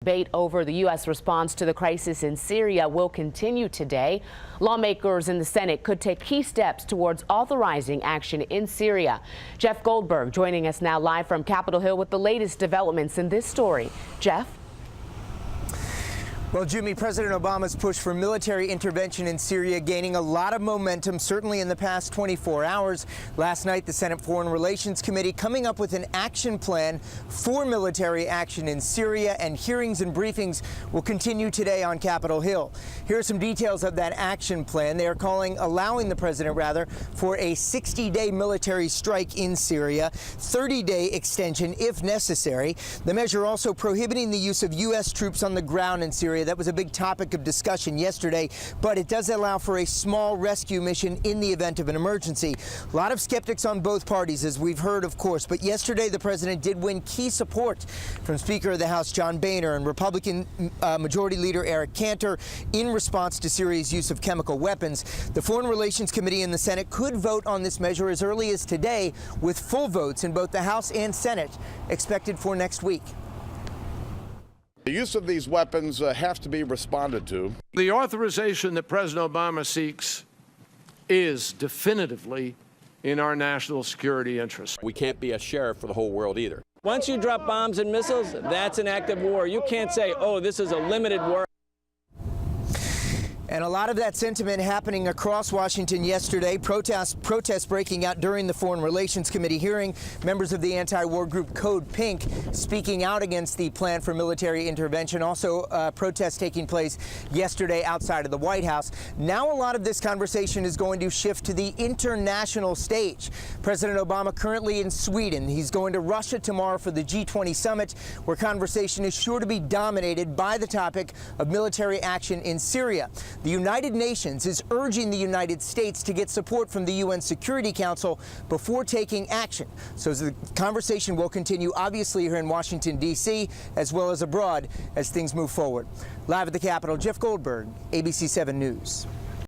Debate over the U.S. response to the crisis in Syria will continue today. Lawmakers in the Senate could take key steps towards authorizing action in Syria. Jeff Goldberg joining us now live from Capitol Hill with the latest developments in this story. Jeff? Well, Jimmy, President Obama's push for military intervention in Syria gaining a lot of momentum, certainly in the past 24 hours. Last night, the Senate Foreign Relations Committee coming up with an action plan for military action in Syria, and hearings and briefings will continue today on Capitol Hill. Here are some details of that action plan. They are allowing the president, for a 60-day military strike in Syria, 30-day extension if necessary. The measure also prohibiting the use of U.S. troops on the ground in Syria. That was a big topic of discussion yesterday, but it does allow for a small rescue mission in the event of an emergency. A lot of skeptics on both parties, as we've heard, of course, but yesterday the president did win key support from Speaker of the House John Boehner and Republican Majority Leader Eric Cantor in response to Syria's use of chemical weapons. The Foreign Relations Committee in the Senate could vote on this measure as early as today, with full votes in both the House and Senate expected for next week. The use of these weapons has to be responded to. The authorization that President Obama seeks is definitively in our national security interest. We can't be a sheriff for the whole world either. Once you drop bombs and missiles, that's an act of war. You can't say, oh, this is a limited war. And a lot of that sentiment happening across Washington yesterday. Protests breaking out during the Foreign Relations Committee hearing. Members of the anti-war group Code Pink speaking out against the plan for military intervention. Also, protests taking place yesterday outside of the White House. Now a lot of this conversation is going to shift to the international stage. President Obama currently in Sweden. He's going to Russia tomorrow for the G20 summit, where conversation is sure to be dominated by the topic of military action in Syria. The United Nations is urging the United States to get support from the UN Security Council before taking action. So the conversation will continue, obviously, here in Washington, D.C., as well as abroad as things move forward. Live at the Capitol, Jeff Goldberg, ABC 7 News.